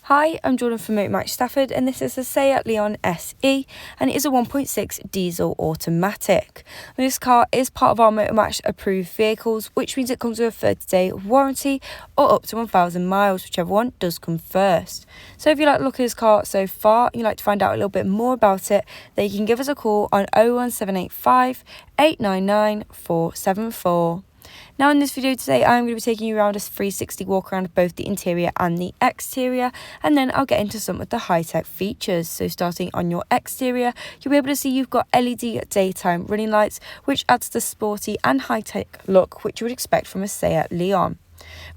Hi, I'm Jordan from Motor Match Stafford, and this is the Seat Leon SE, and it is a 1.6 diesel automatic. And this car is part of our Motor Match approved vehicles, which means it comes with a 30-day warranty or up to 1,000 miles, whichever one does come first. So if you like the look of this car so far and you'd like to find out a little bit more about it, then you can give us a call on 01785 899 474. Now in this video today, I'm going to be taking you around a 360 walk around of both the interior and the exterior, and then I'll get into some of the high-tech features. So starting on your exterior, you'll be able to see you've got LED daytime running lights, which adds the sporty and high-tech look which you would expect from a Seat Leon.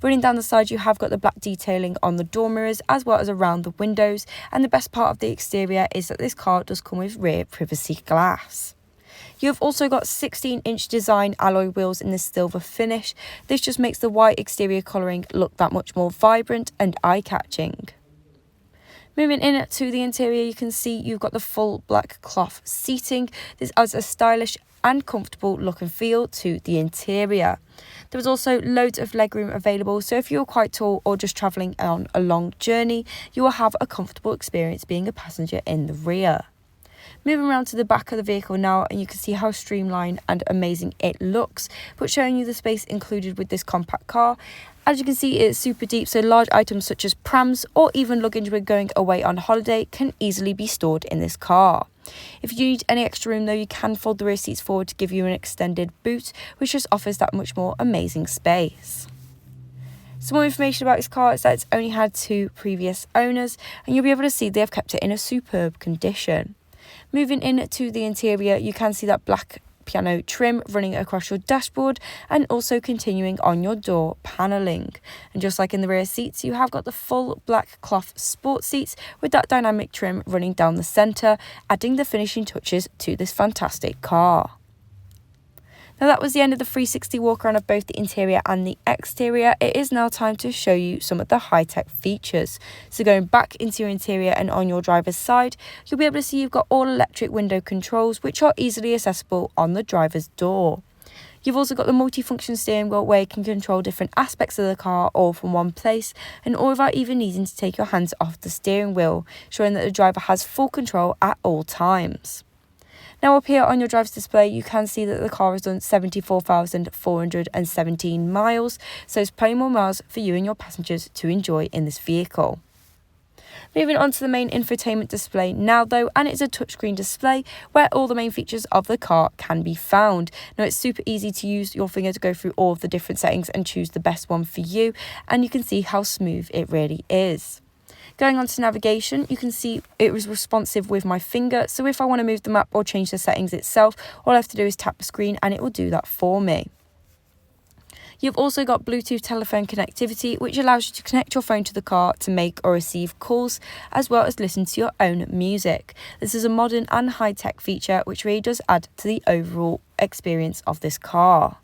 Running down the side, you have got the black detailing on the door mirrors as well as around the windows, and the best part of the exterior is that this car does come with rear privacy glass. You've also got 16-inch design alloy wheels in this silver finish. This just makes the white exterior colouring look that much more vibrant and eye-catching. Moving in to the interior, you can see you've got the full black cloth seating. This adds a stylish and comfortable look and feel to the interior. There is also loads of legroom available, so if you're quite tall or just travelling on a long journey, you will have a comfortable experience being a passenger in the rear. Moving around to the back of the vehicle now, and you can see how streamlined and amazing it looks, but showing you the space included with this compact car. As you can see, it's super deep, so large items such as prams or even luggage when going away on holiday can easily be stored in this car. If you need any extra room though, you can fold the rear seats forward to give you an extended boot, which just offers that much more amazing space. Some more information about this car is that it's only had 2 previous owners, and you'll be able to see they have kept it in a superb condition. Moving into the interior, you can see that black piano trim running across your dashboard and also continuing on your door panelling. And just like in the rear seats, you have got the full black cloth sport seats with that dynamic trim running down the centre, adding the finishing touches to this fantastic car. Now that was the end of the 360 walk around of both the interior and the exterior. It is now time to show you some of the high-tech features. So going back into your interior and on your driver's side, you'll be able to see you've got all electric window controls which are easily accessible on the driver's door. You've also got the multifunction steering wheel where you can control different aspects of the car all from one place, and all without even needing to take your hands off the steering wheel, showing that the driver has full control at all times. Now up here on your driver's display, you can see that the car has done 74,417 miles, so there's plenty more miles for you and your passengers to enjoy in this vehicle. Moving on to the main infotainment display now though, and it's a touchscreen display where all the main features of the car can be found. Now it's super easy to use your finger to go through all of the different settings and choose the best one for you, and you can see how smooth it really is. Going on to navigation, you can see it was responsive with my finger, so if I want to move the map or change the settings itself, all I have to do is tap the screen and it will do that for me. You've also got Bluetooth telephone connectivity, which allows you to connect your phone to the car to make or receive calls, as well as listen to your own music. This is a modern and high-tech feature which really does add to the overall experience of this car.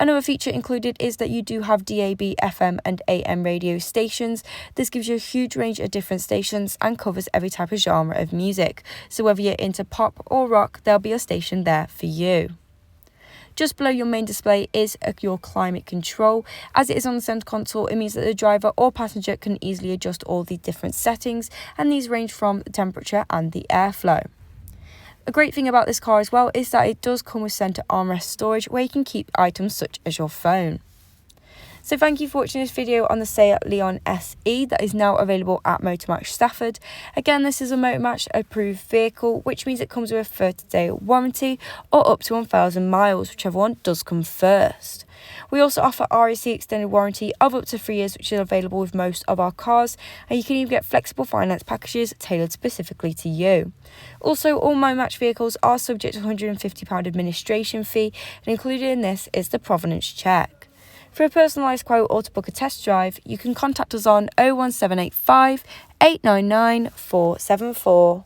Another feature included is that you do have DAB, FM and AM radio stations. This gives you a huge range of different stations and covers every type of genre of music. So whether you're into pop or rock, there'll be a station there for you. Just below your main display is your climate control. As it is on the centre console, it means that the driver or passenger can easily adjust all the different settings, and these range from the temperature and the airflow. A great thing about this car as well is that it does come with centre armrest storage where you can keep items such as your phone. So thank you for watching this video on the Seat Leon SE that is now available at Motor Match Stafford. Again, this is a Motor Match approved vehicle, which means it comes with a 30-day warranty or up to 1,000 miles, whichever one does come first. We also offer RAC extended warranty of up to 3 years, which is available with most of our cars, and you can even get flexible finance packages tailored specifically to you. Also, all Motor Match vehicles are subject to a £150 administration fee, and included in this is the provenance check. For a personalised quote or to book a test drive, you can contact us on 01785 899 474.